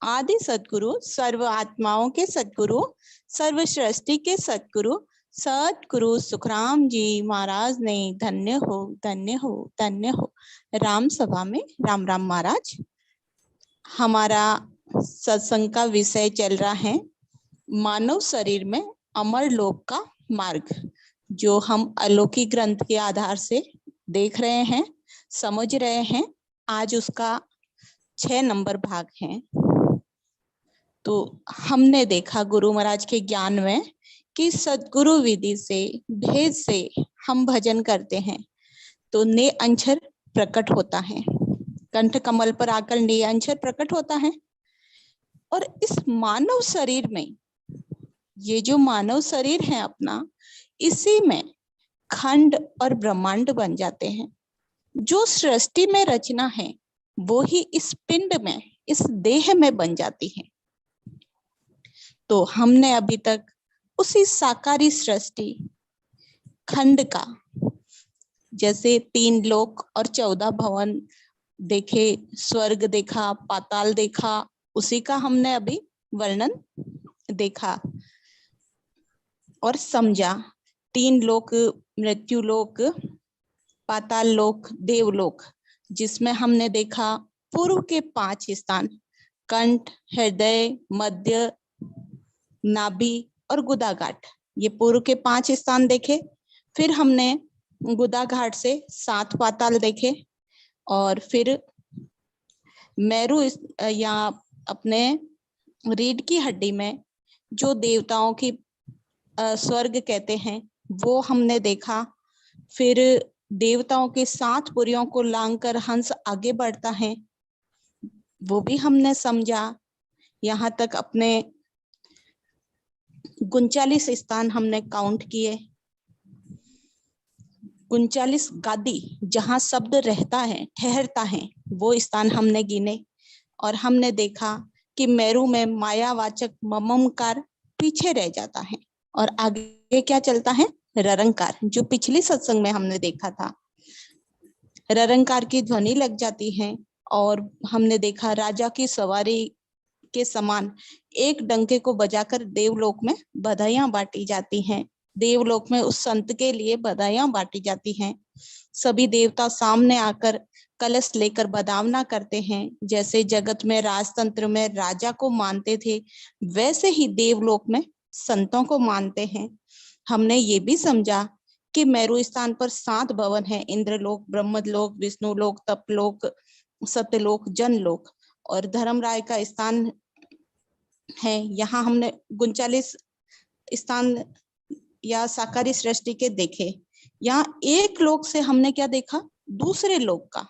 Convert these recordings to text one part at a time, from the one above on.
आदि सद्गुरु, सर्व आत्माओं के सद्गुरु, सर्व सृष्टि के सद्गुरु, सतगुरु सुखराम जी महाराज ने धन्य हो, धन्य हो, धन्य हो। राम सभा में राम राम महाराज। हमारा सत्संग का विषय चल रहा है मानव शरीर में अमर लोक का मार्ग, जो हम अलौकिक ग्रंथ के आधार से देख रहे हैं, समझ रहे हैं। आज उसका 6 नंबर भाग है। तो हमने देखा गुरु महाराज के ज्ञान में कि सद्गुरु विधि से, भेद से हम भजन करते हैं तो ने अक्षर प्रकट होता है, कंठ कमल पर आकर ने अक्षर प्रकट होता है। और इस मानव शरीर में, ये जो मानव शरीर है अपना, इसी में खंड और ब्रह्मांड बन जाते हैं। जो सृष्टि में रचना है वो ही इस पिंड में, इस देह में बन जाती है। तो हमने अभी तक उसी साकारी सृष्टि खंड का, जैसे 3 लोक और 14 भवन देखे, स्वर्ग देखा, पाताल देखा, उसी का हमने अभी वर्णन देखा और समझा। 3 लोक, मृत्यु लोक, पाताल लोक, देवलोक, जिसमें हमने देखा पूर्व के 5 स्थान, कंठ, हृदय, मध्य, नाभि और गुदाघाट। ये पूर्व के 5 स्थान देखे। फिर हमने गुदाघाट से 7 पाताल देखे और फिर मेरु या अपने रीढ़ की हड्डी में जो देवताओं की स्वर्ग कहते हैं वो हमने देखा। फिर देवताओं के 7 पुरियों को लांघकर हंस आगे बढ़ता है, वो भी हमने समझा। यहाँ तक अपने 39 स्थान हमने काउंट किए। 39 गादी जहां शब्द रहता है, ठहरता है, वो स्थान हमने गिने। और हमने देखा कि मेरु में मायावाचक ममकार पीछे रह जाता है और आगे क्या चलता है, ररंकार, जो पिछली सत्संग में हमने देखा था। ररंकार की ध्वनि लग जाती है और हमने देखा राजा की सवारी के समान एक डंके को बजाकर देवलोक में बधाइयां बांटी जाती हैं। देवलोक में उस संत के लिए बधाइयां बांटी जाती हैं। सभी देवता सामने आकर कलश लेकर बदावना करते हैं। जैसे जगत में राजतंत्र में राजा को मानते थे, वैसे ही देवलोक में संतों को मानते हैं। हमने ये भी समझा कि मेरु स्थान पर 7 भवन है, इंद्रलोक, ब्रह्मलोक, विष्णुलोक, तपलोक, सत्यलोक, जनलोक। और धर्मराय का स्थान है, यहाँ हमने 39 स्थान या साकारी सृष्टि के देखे। यहाँ एक लोक से हमने क्या देखा, दूसरे लोक का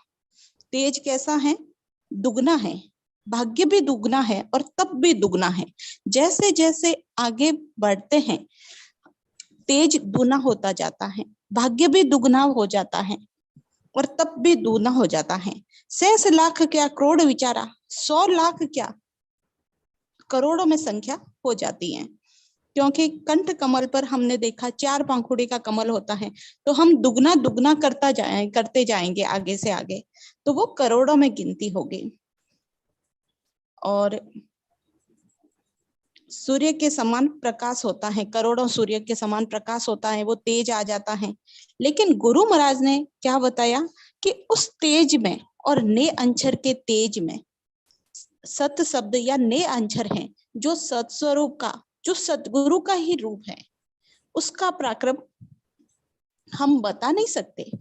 तेज कैसा है, दुगना है, भाग्य भी दुगना है और तप भी दुगना है। जैसे जैसे आगे बढ़ते हैं तेज दुगना होता जाता है, भाग्य भी दुगना हो जाता है और तप भी दुगना हो जाता है। 100 लाख क्या करोड़ विचारा, 100 लाख क्या करोड़ों में संख्या हो जाती है। क्योंकि कंठ कमल पर हमने देखा 4 पंखुड़ी का कमल होता है, तो हम दुगना दुगना करते जाएंगे आगे से आगे, तो वो करोड़ों में गिनती होगी। और सूर्य के समान प्रकाश होता है, करोड़ों सूर्य के समान प्रकाश होता है, वो तेज आ जाता है। लेकिन गुरु महाराज ने क्या बताया कि उस तेज में और ने अंशर के तेज में सत शब्द या ने अंशर है, जो सत्स्वरूप का, जो सतगुरु का ही रूप है, उसका पराक्रम हम बता नहीं सकते,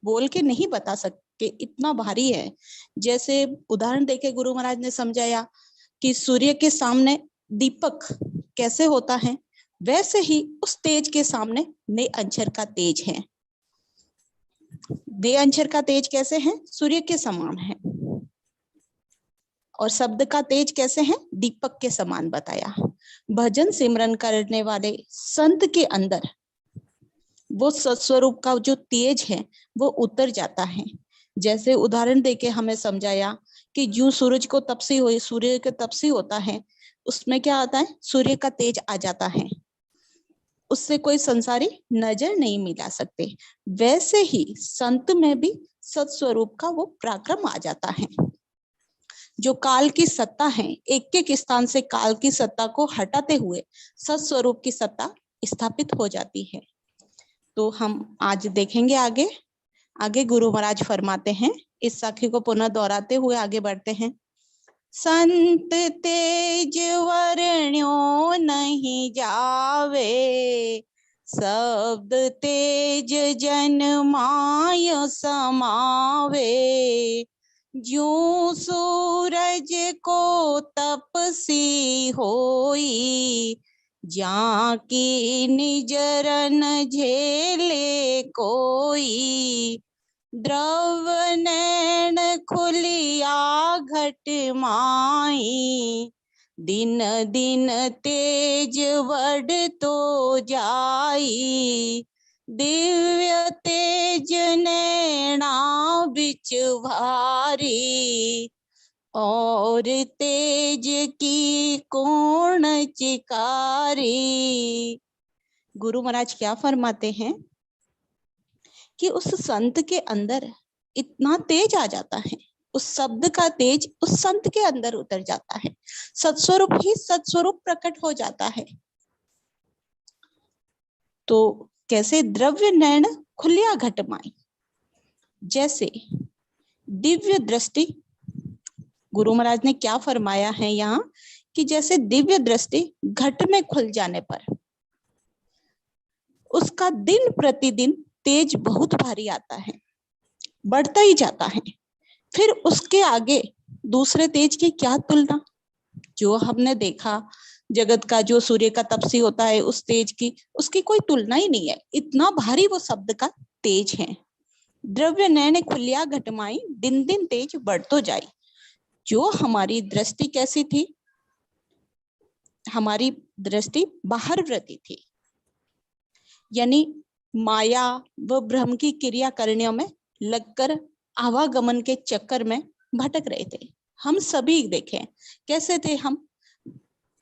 बोल के नहीं बता सकते, इतना भारी है। जैसे उदाहरण देके गुरु महाराज ने समझाया कि सूर्य के सामने दीपक कैसे होता है, वैसे ही उस तेज के सामने ने अंशर का तेज है। ने अंशर का तेज कैसे है, सूर्य के समान है। और शब्द का तेज कैसे है, दीपक के समान बताया। भजन सिमरन करने वाले संत के अंदर वो सत्स्वरूप का जो तेज है वो उतर जाता है। जैसे उदाहरण देके हमें समझाया कि जो सूरज को तपसी हुई, सूर्य के तपसी होता है, उसमें क्या आता है, सूर्य का तेज आ जाता है, उससे कोई संसारी नजर नहीं मिला सकते। वैसे ही संत में भी सत्स्वरूप का वो पराक्रम आ जाता है। जो काल की सत्ता है, एक एक स्थान से काल की सत्ता को हटाते हुए सत्स्वरूप की सत्ता स्थापित हो जाती है। तो हम आज देखेंगे आगे। आगे गुरु महाराज फरमाते हैं, इस साखी को पुनः दोहराते हुए आगे बढ़ते हैं। संत तेज वर्ण्यो नहीं जावे, शब्द तेज जन माय समावे। ज्यों सूरज को तपसी होई, जाकी निजरन झेले कोई। द्रव नैन खुलिया घट माई, दिन दिन तेज बढ़ तो जाई। दिव्य तेज नैना बिच भारी, और तेज की कोण चिकारी। गुरु महाराज क्या फरमाते हैं कि उस संत के अंदर इतना तेज आ जाता है, उस शब्द का तेज उस संत के अंदर उतर जाता है, सत्स्वरूप ही सत्स्वरूप प्रकट हो जाता है। तो कैसे? द्रव्य नैन खुलिया घट माई, जैसे दिव्य दृष्टि। गुरु महाराज ने क्या फरमाया है यहाँ कि जैसे दिव्य दृष्टि घट में खुल जाने पर उसका दिन प्रतिदिन तेज बहुत भारी आता है, बढ़ता ही जाता है। फिर उसके आगे दूसरे तेज की क्या तुलना। जो हमने देखा जगत का जो सूर्य का तपसी होता है, उस तेज की उसकी कोई तुलना ही नहीं है, इतना भारी वो शब्द का तेज है। द्रव्य नैन खुलिया घटमाई, दिन दिन तेज बढ़तो जाए। जो हमारी दृष्टि कैसी थी? हमारी दृष्टि बाहर वृत्ति थी, यानी माया व भ्रम की क्रिया करने में लगकर आवागमन के चक्कर में भटक रहे थे। हम सभी देखें कैसे थे हम।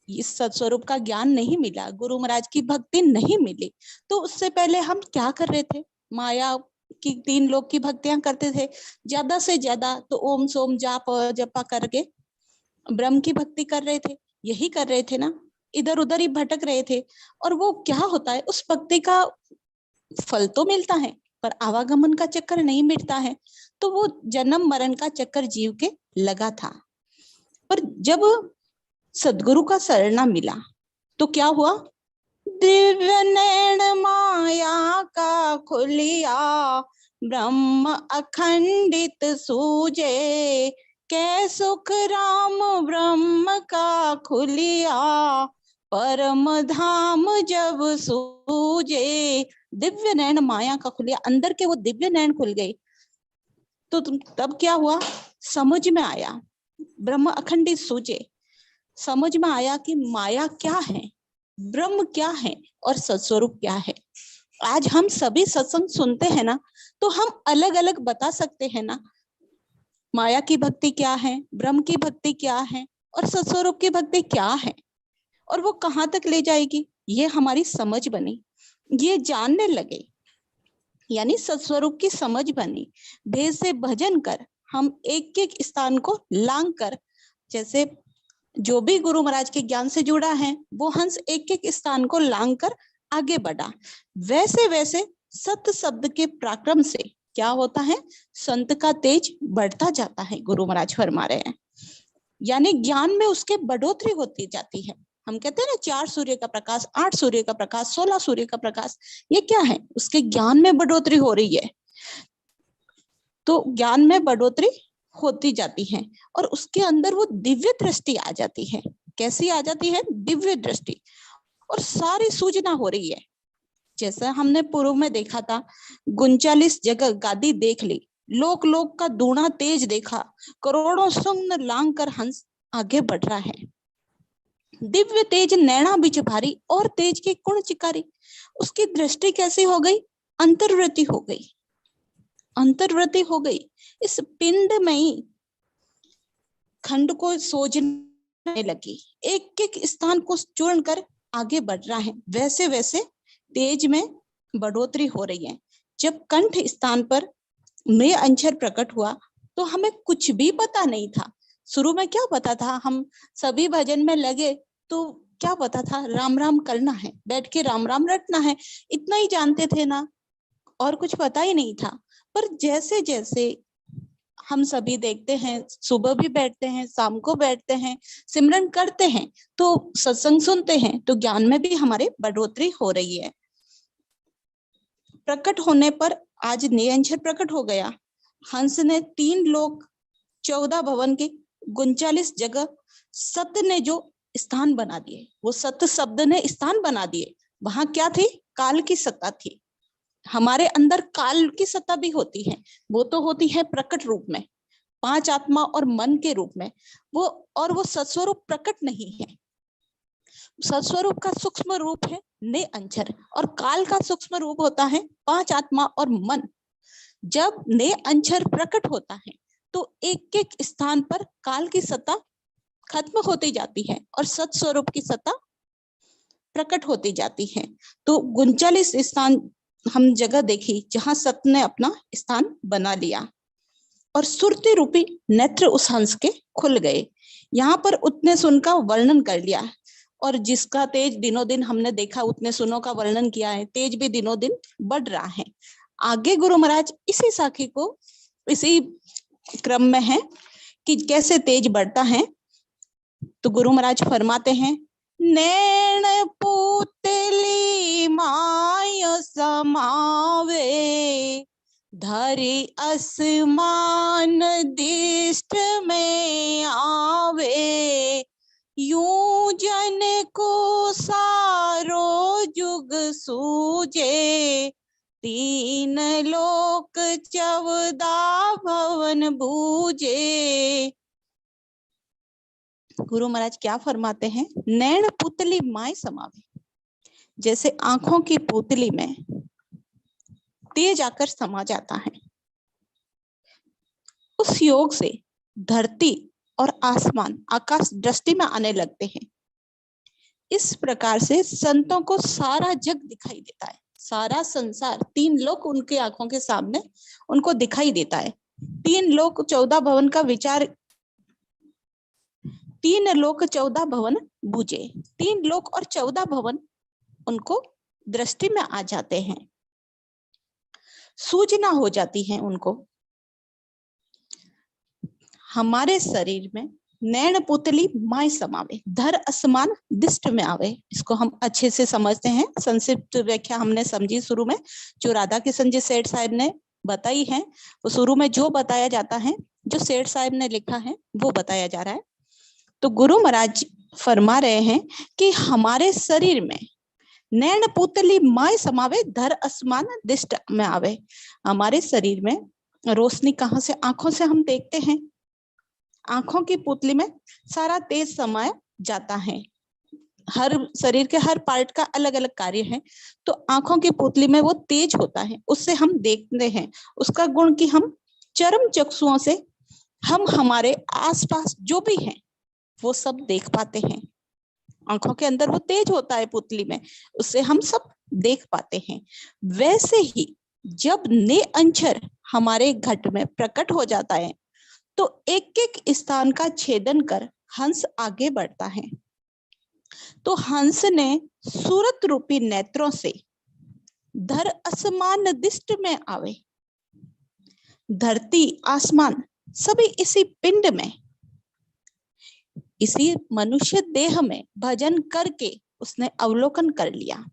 इस सत्स्वरूप का ज्ञान नहीं मिला, गुरु महाराज की भक्ति नहीं मिली, तो उससे पहले हम क्या कर रहे थे? माया की 3 लोक की भक्तियां करते थे, ज्यादा से ज्यादा तो ओम सोम जाप जपा करके ब्रह्म की भक्ति कर रहे थे। यही कर रहे थे ना, इधर उधर ही भटक रहे थे। और वो क्या होता है, उस भक्ति का फल तो मिलता है पर आवागमन का चक्कर नहीं मिटता है। तो वो जन्म मरण का चक्कर जीव के लगा था। पर जब सदगुरु का शरणा मिला तो क्या हुआ? दिव्य नैन माया का खुलिया, ब्रह्म अखंडित सूझे। कै सुख राम ब्रह्म का खुलिया, परम धाम जब सूझे। दिव्य नैन माया का खुलिया, अंदर के वो दिव्य नैन खुल गए। तो तब क्या हुआ? समझ में आया, ब्रह्म अखंडित सूझे। समझ में आया कि माया क्या है, ब्रह्म क्या है और सत्स्वरूप क्या है। आज हम सभी सत्संग सुनते हैं ना, तो हम अलग अलग बता सकते हैं ना, माया की भक्ति क्या है, ब्रह्म की भक्ति क्या है और सत्स्वरूप की भक्ति क्या है, और वो कहाँ तक ले जाएगी। ये हमारी समझ बनी, ये जानने लगे, यानी सत्स्वरूप की समझ बनी। भेद से भजन कर हम एक एक स्थान को लांग कर, जैसे जो भी गुरु महाराज के ज्ञान से जुड़ा है वो हंस एक एक स्थान को लांग कर आगे बढ़ा। वैसे वैसे सत्य शब्द के पराक्रम से क्या होता है? संत का तेज बढ़ता जाता है, गुरु महाराज फरमा रहे हैं। यानी ज्ञान में उसके बढ़ोतरी होती जाती है। हम कहते हैं ना 4 सूर्य का प्रकाश, 8 सूर्य का प्रकाश, 16 सूर्य का प्रकाश, ये क्या है? उसके ज्ञान में बढ़ोतरी हो रही है। तो ज्ञान में बढ़ोतरी होती जाती है और उसके अंदर वो दिव्य दृष्टि आ जाती है। कैसी आ जाती है? दिव्य दृष्टि, और सारी सूचना हो रही है। जैसा हमने पूर्व में देखा था, 39 जगह गादी देख ली, लोक लोक का दूना तेज देखा, करोड़ों संग लांग कर हंस आगे बढ़ रहा है। दिव्य तेज नैना बिच भारी, और तेज की कुण चिकारी। उसकी दृष्टि कैसी हो गई? अंतर्वृत्ति हो गई, अंतर्वृत्ति हो गई। इस पिंड में ही खंड को सोचने लगी, एक एक स्थान को चूर्ण कर आगे बढ़ रहा है। वैसे वैसे तेज में बढ़ोतरी हो रही है। जब कंठ स्थान पर में अंशर प्रकट हुआ तो हमें कुछ भी पता नहीं था। शुरू में क्या पता था, हम सभी भजन में लगे तो क्या पता था, राम राम करना है, बैठ के राम राम रटना है, इतना ही जानते थे ना, और कुछ पता ही नहीं था। पर जैसे जैसे हम सभी देखते हैं, सुबह भी बैठते हैं, शाम को बैठते हैं, सिमरन करते हैं, तो सत्संग सुनते हैं, तो ज्ञान में भी हमारे बढ़ोतरी हो रही है। प्रकट होने पर आज निरंजन प्रकट हो गया। हंस ने 3 लोक 14 भवन के 39 जगह सत्य ने जो स्थान बना दिए, वो सत्य शब्द ने स्थान बना दिए। वहां क्या थी? काल की सत्ता थी। हमारे अंदर काल की सत्ता भी होती है, वो तो होती है प्रकट रूप में, 5 आत्मा और मन के रूप में वो, और वो सत्स्वरूप प्रकट नहीं है। सत्स्वरूप का सूक्ष्म रूप है ने अंचर, और काल का सूक्ष्म रूप होता है 5 आत्मा और मन। जब ने अंचर प्रकट होता है तो एक एक स्थान पर काल की सत्ता खत्म होती जाती है और सत्स्वरूप की सत्ता प्रकट होती जाती है। तो 39 स्थान हम जगह देखी जहां सत्य ने अपना स्थान बना लिया, और सुरती रूपी नेत्र उस हंस के खुल गए। यहाँ पर उतने सुन का वर्णन कर लिया, और जिसका तेज दिनों दिन हमने देखा, उतने सुनों का वर्णन किया है, तेज भी दिनों दिन बढ़ रहा है। आगे गुरु महाराज इसी साखी को इसी क्रम में है कि कैसे तेज बढ़ता है। तो गुरु महाराज फरमाते हैं, नैन पुतली माय समावे, धरी असमान दिष्ट में आवे, यूं जन को सारो जुग सूझे, 3 लोक 14 भवन बूझे। गुरु महाराज क्या फरमाते हैं? नैन पुतली माय समावे, जैसे आंखों की पुतली में तेज आकर समा जाता है, उस योग से धरती और आसमान आकाश दृष्टि में आने लगते हैं। इस प्रकार से संतों को सारा जग दिखाई देता है, सारा संसार, 3 लोक उनके आंखों के सामने उनको दिखाई देता है। 3 लोक 14 भवन का विचार, 3 लोक 14 भवन बूझे, 3 लोक और 14 भवन उनको दृष्टि में आ जाते हैं, सूचना हो जाती है उनको। हमारे शरीर में नैन पुतली माय समावे, धर असमान दिष्ट में आवे, इसको हम अच्छे से समझते हैं। संक्षिप्त व्याख्या हमने समझी शुरू में, जो राधा किशन जी सेठ साहब ने बताई है, वो शुरू में जो बताया जाता है, जो सेठ साहब ने लिखा है वो बताया जा रहा है। तो गुरु महाराज फरमा रहे हैं कि हमारे शरीर में नैन पुतली माय समावे, धर असमान दिष्ट में आवे। हमारे शरीर में रोशनी कहाँ से? आंखों से हम देखते हैं, आंखों की पुतली में सारा तेज समाया जाता है। हर शरीर के हर पार्ट का अलग अलग कार्य है, तो आंखों की पुतली में वो तेज होता है, उससे हम देखते हैं। उसका गुण कि हम चरम चक्षुओं से हम हमारे आसपास जो भी है वो सब देख पाते हैं। आंखों के अंदर वो तेज होता है पुतली में, उससे हम सब देख पाते हैं। वैसे ही जब ने अंचर हमारे घट में प्रकट हो जाता है तो एक एक स्थान का छेदन कर हंस आगे बढ़ता है। तो हंस ने सूरत रूपी नेत्रों से धर असमान दिष्ट में आवे, धरती आसमान सभी इसी पिंड में, इसी मनुष्य देह में भजन करके उसने अवलोकन कर लिया।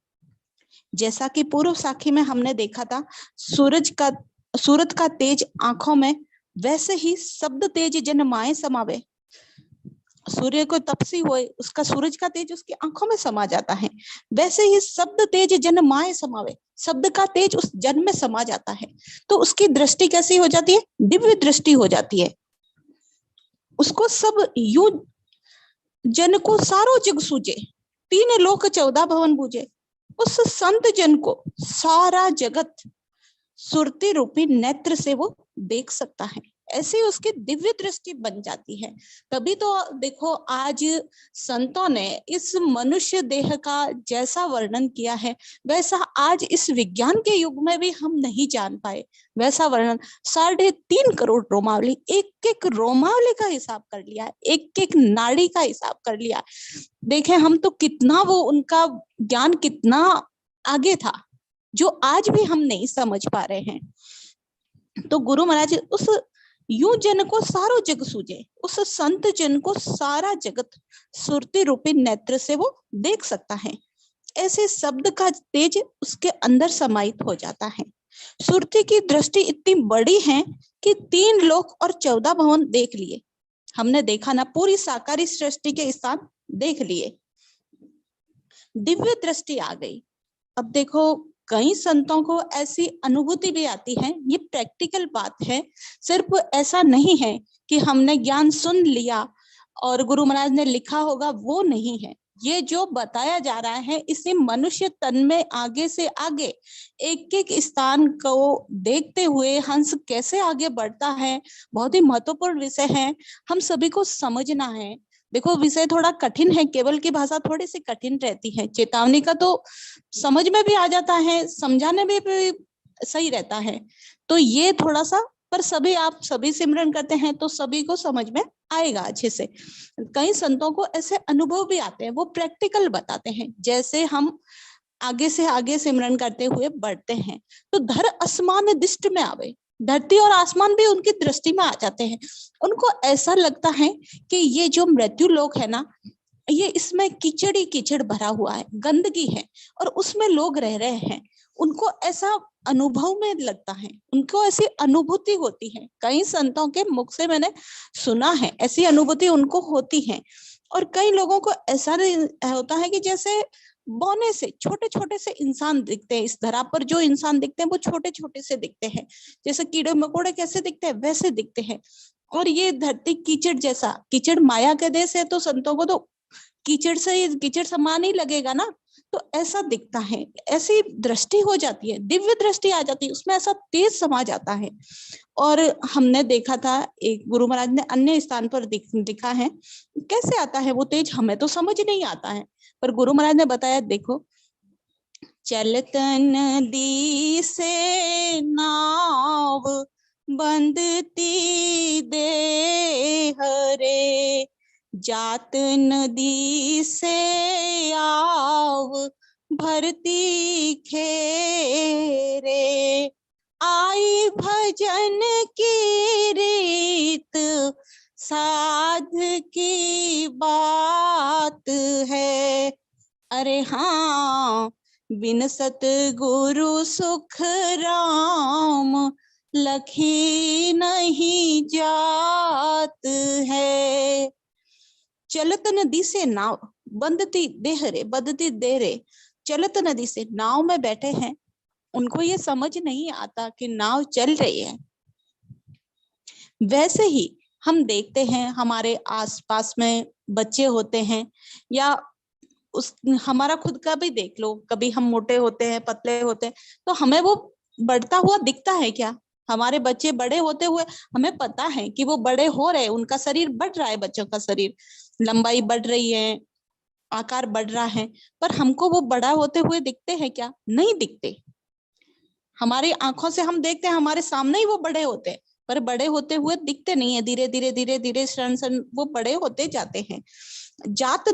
जैसा कि पूर्व साखी में हमने देखा था, सूरज का तेज आंखों में, वैसे ही शब्द तेज जन माए समावे। सूर्य को तपसी हुए, उसका सूरज का तेज उसकी आंखों में समा जाता है, वैसे ही शब्द तेज जन माए समावे, शब्द का तेज उस जन में समा जाता है। तो उसकी दृष्टि कैसी हो जाती है? दिव्य दृष्टि हो जाती है। उसको सब यू जन को सारो जग सूझे, 3 लोक 14 भवन बूझे। उस संत जन को सारा जगत सुरती रूपी नेत्र से वो देख सकता है। ऐसी उसकी दिव्य दृष्टि बन जाती है। तभी तो देखो आज संतों ने इस मनुष्य देह का जैसा वर्णन किया है वैसा आज इस विज्ञान के युग में भी हम नहीं जान पाए वैसा वर्णन। 3.5 करोड़ रोमावली, एक एक रोमावली का हिसाब कर लिया, एक एक नाड़ी का हिसाब कर लिया। देखे हम तो कितना वो उनका ज्ञान कितना आगे था जो आज भी हम नहीं समझ पा रहे हैं। तो गुरु महाराज उस यूं जन को सारो जग सूझे, उस संत जन को सारा जगत सुरती रूपी नेत्र से वो देख सकता है। ऐसे शब्द का तेज उसके अंदर समाहित हो जाता है। सुरती की दृष्टि इतनी बड़ी है कि 3 लोक और 14 भवन देख लिए। हमने देखा ना, पूरी साकारी सृष्टि के स्थान देख लिए, दिव्य दृष्टि आ गई। अब देखो कई संतों को ऐसी अनुभूति भी आती है, ये प्रैक्टिकल बात है, सिर्फ ऐसा नहीं है कि हमने ज्ञान सुन लिया और गुरु महाराज ने लिखा होगा, वो नहीं है। ये जो बताया जा रहा है इसे मनुष्य तन में आगे से आगे एक एक स्थान को देखते हुए हंस कैसे आगे बढ़ता है, बहुत ही महत्वपूर्ण विषय है, हम सभी को समझना है। देखो विषय थोड़ा कठिन है, केवल की भाषा थोड़ी सी कठिन रहती है, चेतावनी का तो समझ में भी आ जाता है, समझाने में भी सही रहता है। तो ये थोड़ा सा, पर सभी आप सभी सिमरन करते हैं तो सभी को समझ में आएगा अच्छे से। कई संतों को ऐसे अनुभव भी आते हैं, वो प्रैक्टिकल बताते हैं। जैसे हम आगे से आगे सिमरन करते हुए बढ़ते हैं तो धर आसमान दिष्ट में आवे, धरती और आसमान भी उनकी दृष्टि में आ जाते हैं। उनको ऐसा लगता है कि ये जो मृत्यु लोक है ना, ये इसमें कीचड़ ही कीचड़ भरा हुआ है, गंदगी है और उसमें लोग रह रहे हैं। उनको ऐसा अनुभव में लगता है, उनको ऐसी अनुभूति होती है। कई संतों के मुख से मैंने सुना है ऐसी अनुभूति उनको होती है। और कई लोगों को ऐसा होता है कि जैसे बौने से छोटे छोटे से इंसान दिखते हैं, इस धरा पर जो इंसान दिखते हैं वो छोटे छोटे से दिखते हैं, जैसे कीड़े मकोड़े कैसे दिखते हैं वैसे दिखते हैं। और ये धरती कीचड़ जैसा, कीचड़ माया का देश है तो संतों को तो कीचड़ से कीचड़ समान ही लगेगा ना, तो ऐसा दिखता है, ऐसी दृष्टि हो जाती है, दिव्य दृष्टि आ जाती है, उसमें ऐसा तेज समा जाता है। और हमने देखा था एक गुरु महाराज ने अन्य स्थान पर दिखा है, कैसे आता है वो तेज हमें तो समझ नहीं आता है, पर गुरु महाराज ने बताया, देखो चलत नदी से नाव बंदती दे हरे, जात नदी से आव भरती खेरे, आई भजन की रीत साध की बात है। अरे हाँ, बिन सतगुरु सुख राम लखी नहीं जात है। चलत नदी से नाव बंदती देहरे, बदती देरे, चलत नदी से नाव में बैठे हैं, उनको ये समझ नहीं आता कि नाव चल रही है। वैसे ही हम देखते हैं हमारे आसपास में बच्चे होते हैं, या उस हमारा खुद का भी देख लो, कभी हम मोटे होते हैं पतले होते हैं तो हमें वो बढ़ता हुआ दिखता है क्या? हमारे बच्चे बड़े होते हुए हमें पता है कि वो बड़े हो रहे हैं, उनका शरीर बढ़ रहा है, बच्चों का शरीर लंबाई बढ़ रही है, आकार बढ़ रहा है, पर हमको वो बड़ा होते हुए दिखते हैं क्या? नहीं दिखते। हमारी आंखों से हम देखते हैं हमारे सामने ही वो बड़े होते हैं, पर बड़े होते हुए दिखते नहीं है, धीरे धीरे धीरे धीरे क्षण क्षण वो बड़े होते जाते हैं। जात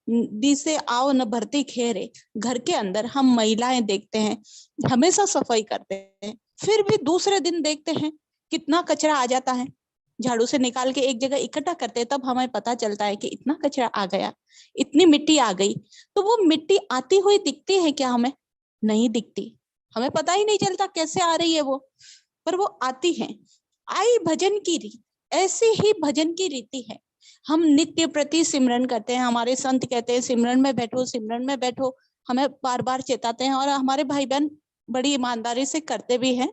नदी से आओ न भरती खेरे, घर के अंदर हम महिलाएं देखते हैं हमेशा सफाई करते हैं, फिर भी दूसरे दिन देखते हैं कितना कचरा आ जाता है, झाड़ू से निकाल के एक जगह इकट्ठा करते हैं, तब हमें पता चलता है कि इतना कचरा आ गया, इतनी मिट्टी आ गई। तो वो मिट्टी आती हुई दिखती है क्या? हमें नहीं दिखती, हमें पता ही नहीं चलता कैसे आ रही है वो, पर वो आती है। आई भजन की रीत, ऐसी ही भजन की रीति है। हम नित्य प्रति सिमरन करते हैं, हमारे संत कहते हैं सिमरन में बैठो, सिमरन में बैठो, हमें बार बार चेताते हैं और हमारे भाई बहन बड़ी ईमानदारी से करते भी हैं।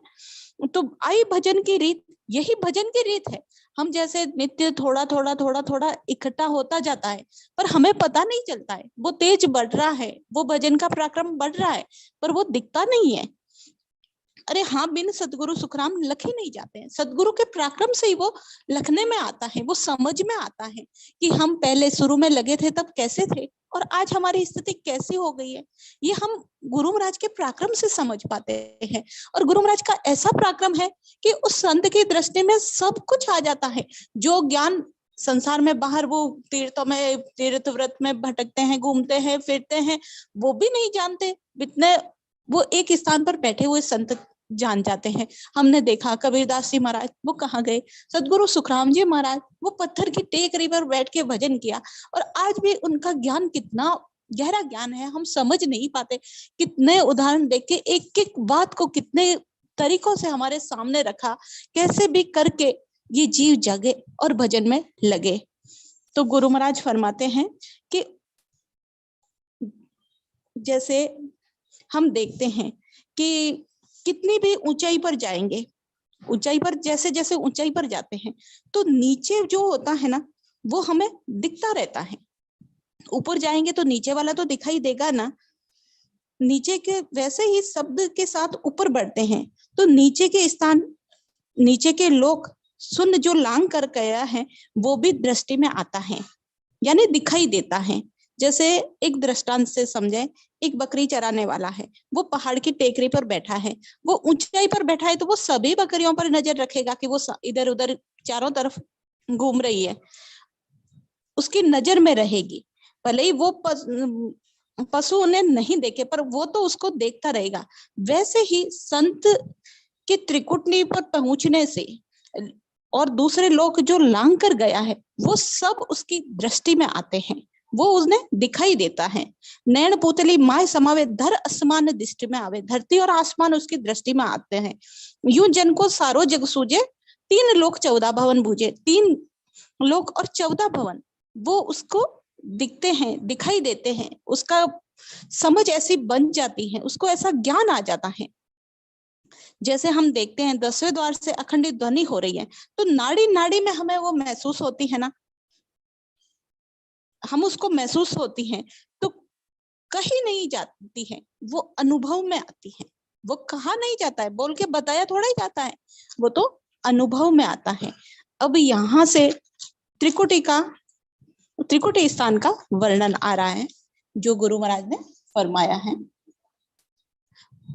तो आई भजन की रीत, यही भजन की रीत है। हम जैसे नित्य थोड़ा थोड़ा थोड़ा थोड़ा इकट्ठा होता जाता है, पर हमें पता नहीं चलता है, वो तेज बढ़ रहा है, वो भजन का पराक्रम बढ़ रहा है, पर वो दिखता नहीं है। अरे हाँ, बिन सदगुरु सुखराम लखे नहीं जाते हैं। सदगुरु के पराक्रम से ही वो लखने में आता है, वो समझ में आता है कि हम पहले शुरू में लगे थे तब कैसे थे और आज हमारी स्थिति कैसी हो गई है। ये हम गुरु महाराज के पराक्रम से समझ पाते हैं। और गुरु महाराज का ऐसा पराक्रम है कि उस संत की दृष्टि में सब कुछ आ जाता है। जो ज्ञान संसार में बाहर वो तीर्थों में, तीर्थ व्रत में भटकते हैं, घूमते हैं, फिरते हैं, वो भी नहीं जानते। इतने वो एक स्थान पर बैठे हुए संत जान जाते हैं। हमने देखा कबीरदास जी महाराज, वो कहाँ गए? सदगुरु सुखराम जी महाराज, वो पत्थर की टेकरी पर बैठ के भजन किया और आज भी उनका ज्ञान कितना गहरा ज्ञान है, हम समझ नहीं पाते। कितने उदाहरण देख के एक एक बात को कितने तरीकों से हमारे सामने रखा, कैसे भी करके ये जीव जगे और भजन में लगे। तो गुरु महाराज फरमाते हैं कि जैसे हम देखते हैं कि कितनी भी ऊंचाई पर जाएंगे, ऊंचाई पर जैसे जैसे ऊंचाई पर जाते हैं तो नीचे जो होता है ना वो हमें दिखता रहता है। ऊपर जाएंगे तो नीचे वाला तो दिखाई देगा ना, नीचे के वैसे ही शब्द के साथ ऊपर बढ़ते हैं तो नीचे के स्थान, नीचे के लोग सुन जो लांग कर गया है वो भी दृष्टि में आता है, यानी दिखाई देता है। जैसे एक दृष्टांत से समझे, एक बकरी चराने वाला है, वो पहाड़ की टेकरी पर बैठा है, वो ऊंचाई पर बैठा है तो वो सभी बकरियों पर नजर रखेगा कि वो इधर उधर चारों तरफ घूम रही है, उसकी नजर में रहेगी। भले ही वो पशु उन्हें नहीं देखे पर वो तो उसको देखता रहेगा। वैसे ही संत की त्रिकुटनी पर पहुंचने से और दूसरे लोग जो लांग कर गया है वो सब उसकी दृष्टि में आते हैं, वो उन्हें दिखाई देता है। नैन पुतली माय समावे धर आसमान दृष्टि में आवे, धरती और आसमान उसकी दृष्टि में आते हैं। यूं जन को सारो जग सूझे, 3 लोक 14 भवन बूझे। 3 लोक और 14 भवन वो उसको दिखते हैं, दिखाई देते हैं, उसका समझ ऐसी बन जाती है, उसको ऐसा ज्ञान आ जाता है। जैसे हम देखते हैं 10वें द्वार से अखंडित ध्वनि हो रही है तो नाड़ी नाड़ी में हमें वो महसूस होती है ना, हम उसको महसूस होती हैं तो कहीं नहीं जाती है, वो अनुभव में आती है। वो कहा नहीं जाता है, बोल के बताया थोड़ा ही जाता है, वो तो अनुभव में आता है। अब यहाँ से त्रिकुटी स्थान का वर्णन आ रहा है जो गुरु महाराज ने फरमाया है।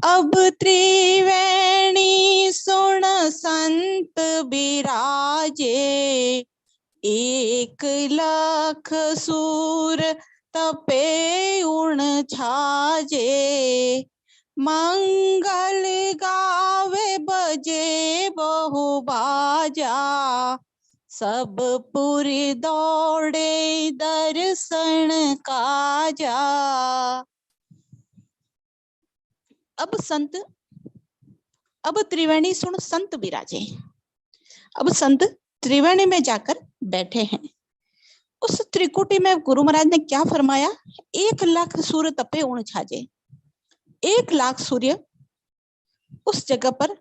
अब त्रिवेणी सुन संत बिराजे, 1,00,000 सूर तपे उण छाजे। मंगल गावे बजे बहु बाजा, सब पुरी दौड़े दर्शन काजा। अब त्रिवेणी सुन संत बिराजे। अब संत त्रिवेणी में जाकर बैठे हैं। उस त्रिकुटी में गुरु महाराज ने क्या फरमाया? 1,00,000 सूर्य तपे उण छाजे। 1,00,000 सूर्य उस जगह पर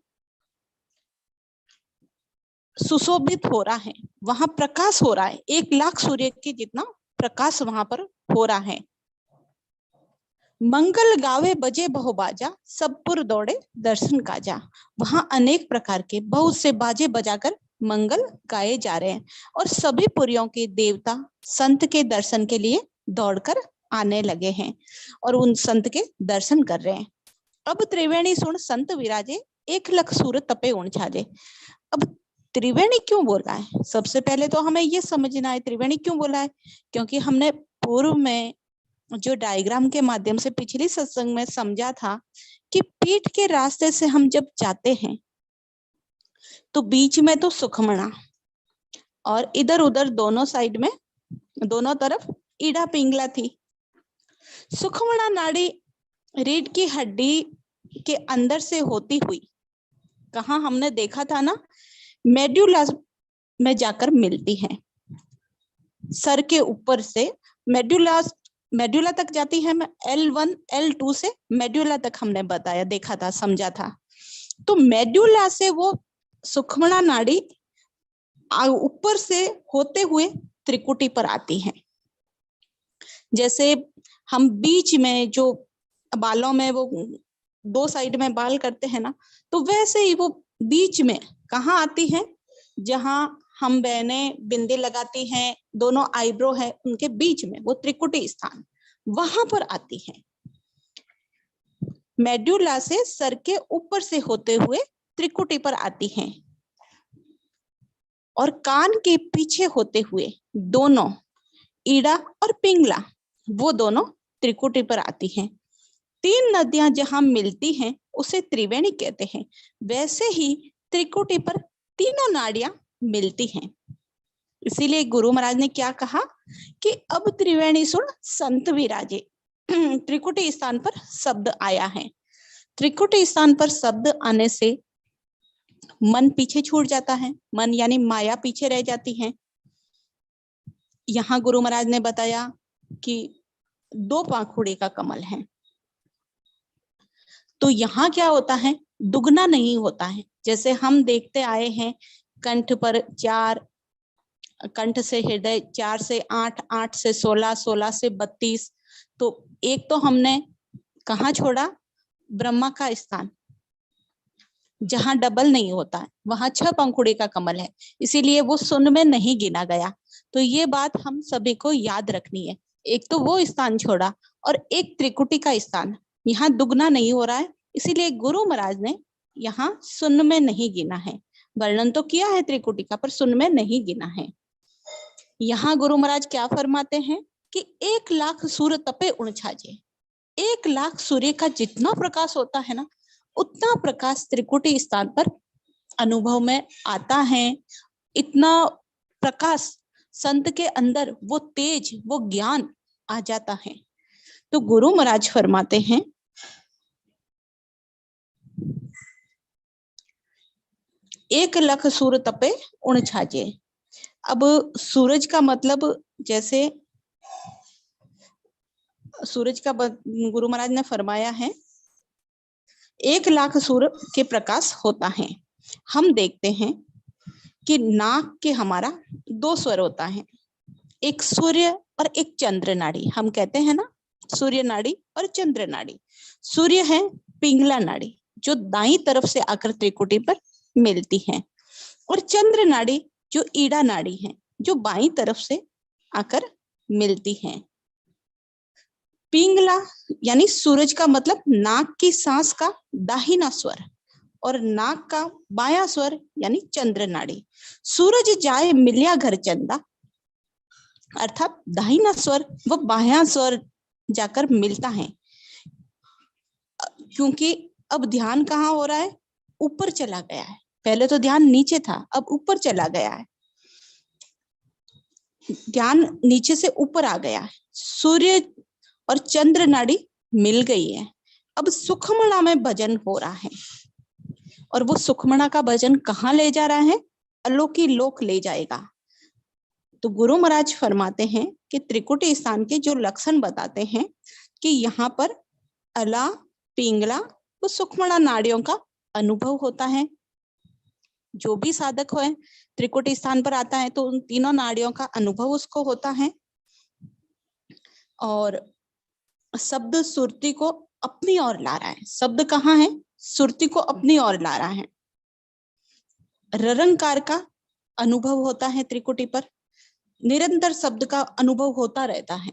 सुशोभित हो रहा है, वहां प्रकाश हो रहा है। 1,00,000 सूर्य के जितना प्रकाश वहां पर हो रहा है। मंगल गावे बजे बहु बाजा, सब पुर दौड़े दर्शन काजा। वहां अनेक प्रकार के बहुत से बाजे बजाकर मंगल गाए जा रहे हैं और सभी पुरियों के देवता संत के दर्शन के लिए दौड़कर आने लगे हैं और उन संत के दर्शन कर रहे हैं। अब त्रिवेणी सुन संत विराजे, 1,00,000 सूरत तपे उण छाजे। अब त्रिवेणी क्यों बोला है? सबसे पहले तो हमें ये समझना है त्रिवेणी क्यों बोला है, क्योंकि हमने पूर्व में जो डायग्राम के माध्यम से पिछली सत्संग में समझा था कि पीठ के रास्ते से हम जब जाते हैं तो बीच में तो सुखमणा और इधर उधर दोनों साइड में, दोनों तरफ ईड़ा पिंगला थी। सुखमणा नाड़ी रीढ़ की हड्डी के अंदर से होती हुई कहाँ हमने देखा था ना, मेड्यूला में जाकर मिलती है। सर के ऊपर से मेड्यूला तक जाती है। L1 L2 से मेड्यूला तक हमने बताया, देखा था, समझा था। तो मेड्यूला से वो सुखमणा नाड़ी ऊपर से होते हुए त्रिकुटी पर आती है। जैसे हम बीच में जो बालों में वो दो साइड में बाल करते हैं ना, तो वैसे ही वो बीच में कहाँ आती है, जहां हम बहनें बिंदी लगाती हैं, दोनों आईब्रो है उनके बीच में, वो त्रिकुटी स्थान वहां पर आती है। मेड्यूला से सर के ऊपर से होते हुए त्रिकुटी पर आती हैं और कान के पीछे होते हुए दोनों ईड़ा और पिंगला वो दोनों त्रिकुटी पर आती हैं। तीन नदियां जहां मिलती हैं उसे त्रिवेणी कहते हैं। वैसे ही त्रिकुटी पर तीनों नाड़ियां मिलती हैं। इसीलिए गुरु महाराज ने क्या कहा कि अब त्रिवेणी सुन संत विराजे। त्रिकुटी स्थान पर शब्द आया है। त्रिकुटी स्थान पर शब्द आने से मन पीछे छूट जाता है, मन यानी माया पीछे रह जाती है। यहाँ गुरु महाराज ने बताया कि दो पाखुड़े का कमल है, तो यहाँ क्या होता है, दुगना नहीं होता है। जैसे हम देखते आए हैं कंठ पर 4, कंठ से हृदय 4 से 8, 8 से 16, 16 से 32, तो एक तो हमने कहाँ छोड़ा, ब्रह्मा का स्थान जहां डबल नहीं होता है, वहां 6 पंखुड़ी का कमल है, इसीलिए वो शून्य में नहीं गिना गया। तो ये बात हम सभी को याद रखनी है। एक तो वो स्थान छोड़ा और एक त्रिकुटी का स्थान, यहाँ दुगना नहीं हो रहा है, इसीलिए गुरु महाराज ने यहाँ शून्य में नहीं गिना है। वर्णन तो किया है त्रिकुटी का, पर शून्य में नहीं गिना है। यहाँ गुरु महाराज क्या फरमाते हैं कि 1,00,000 सूर्य तपे उण छाजे। 1,00,000 सूर्य का जितना प्रकाश होता है ना, उतना प्रकाश त्रिकुटी स्थान पर अनुभव में आता है। इतना प्रकाश संत के अंदर, वो तेज, वो ज्ञान आ जाता है। तो गुरु महाराज फरमाते हैं 1,00,000 सूर्य तपे उण छाजे। अब सूरज का मतलब, जैसे सूरज का गुरु महाराज ने फरमाया है 1,00,000 सूर्य के प्रकाश होता है। हम देखते हैं कि नाक के हमारा 2 स्वर होता है, एक सूर्य और एक चंद्र नाड़ी। हम कहते हैं ना सूर्य नाड़ी और चंद्र नाड़ी। सूर्य है पिंगला नाड़ी जो दाईं तरफ से आकर त्रिकुटी पर मिलती है, और चंद्र नाड़ी जो ईड़ा नाड़ी है जो बाईं तरफ से आकर मिलती है। पिंगला यानी सूरज का मतलब नाक की सांस का दाहिना स्वर, और नाक का बायां स्वर यानी चंद्र नाड़ी। सूरज जाए मिलिया घर चंदा, अर्थात दाहिना स्वर व बायां स्वर जाकर मिलता है। क्योंकि अब ध्यान कहाँ हो रहा है, ऊपर चला गया है। पहले तो ध्यान नीचे था, अब ऊपर चला गया है, ध्यान नीचे से ऊपर आ गया है। सूर्य और चंद्र नाड़ी मिल गई है। अब सुखमणा में भजन हो रहा है, और वो सुखमणा का भजन कहाँ ले जा रहा है, अलोकी लोक ले जाएगा। तो गुरु महाराज फरमाते हैं कि त्रिकुटी स्थान के जो लक्षण बताते हैं कि यहाँ पर अला, पिंगला व सुखमणा नाड़ियों का अनुभव होता है। जो भी साधक हो त्रिकुटी स्थान पर आता है तो उन तीनों नाड़ियों का अनुभव उसको होता है, और शब्द सुरती को अपनी ओर ला रहा है। शब्द कहाँ है, सुरती को अपनी ओर ला रहा है। ररंकार का अनुभव होता है त्रिकुटी पर। निरंतर शब्द का अनुभव होता रहता है,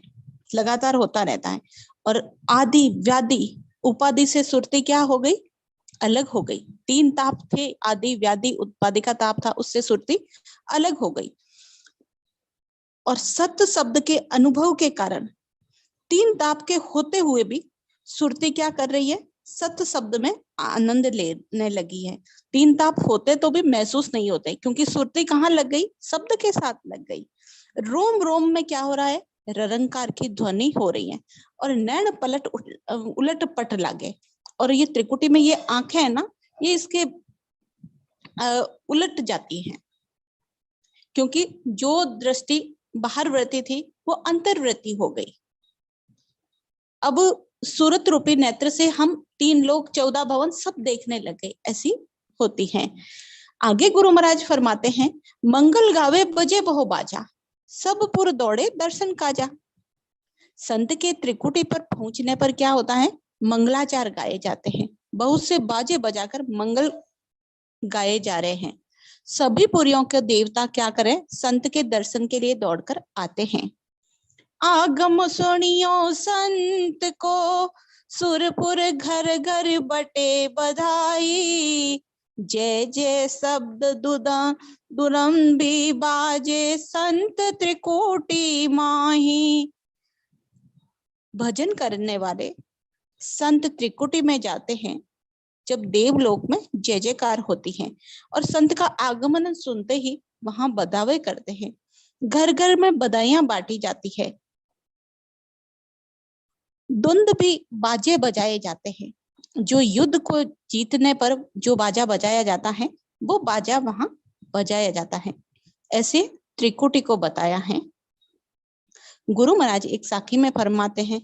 लगातार होता रहता है। और आदि व्याधि उपाधि से सुरती क्या हो गई, अलग हो गई। 3 ताप थे, आदि व्याधि उपाधि का ताप था, उससे सुरती अलग हो गई। और सत्य शब्द के अनुभव के कारण 3 ताप के होते हुए भी सुरती क्या कर रही है, सत्य शब्द में आनंद लेने लगी है। 3 ताप होते तो भी महसूस नहीं होते, क्योंकि सुरती कहाँ लग गई, शब्द के साथ लग गई। रोम रोम में क्या हो रहा है, ररंकार की ध्वनि हो रही है, और नैन पलट उलट पट लागे। और ये त्रिकुटी में ये आंखें है ना, ये इसके उलट जाती हैं, क्योंकि जो दृष्टि बाहर वृत्ति थी वो अंतर्वृत्ति हो गई। अब सूरत रूपी नेत्र से हम 3 लोक 14 भवन सब देखने लगे, ऐसी होती हैं। आगे गुरु महाराज फरमाते हैं मंगल गावे बजे बहु बाजा, सब पुर दौड़े दर्शन काजा। संत के त्रिकुटी पर पहुंचने पर क्या होता है, मंगलाचार गाए जाते हैं, बहुत से बाजे बजाकर मंगल गाए जा रहे हैं। सभी पुरियों के देवता क्या करें, संत के दर्शन के लिए दौड़कर आते हैं। आगम सुनियो संत को, सुरपुर घर घर बटे बधाई। जय जय शब्द दुरंभी बाजे, संत त्रिकोटि माही। भजन करने वाले संत त्रिकुटी में जाते हैं जब देवलोक में जय जयकार होती है, और संत का आगमन सुनते ही वहां बधावे करते हैं। घर घर में बधाइयां बांटी जाती है। धुंद भी बाजे बजाए जाते हैं। जो युद्ध को जीतने पर जो बाजा बजाया जाता है, वो बाजा वहां बजाया जाता है। ऐसे त्रिकुटी को बताया है। गुरु महाराज एक साखी में फरमाते हैं,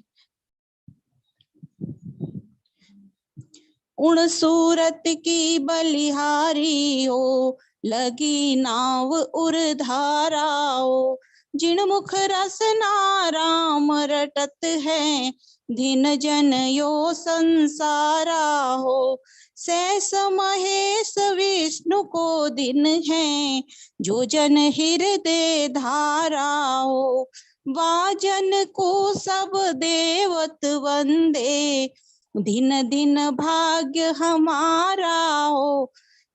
उन सूरत की बलिहारी हो, लगी नाव उर धाराओ। जिन मुख रसना राम रटत है, दिन जन यो संसारा हो। सहस महेश विष्णु को दिन है, जो जन हृदय धारा हो। वाजन को सब देवत वंदे, दिन दिन भाग्य हमारा हो।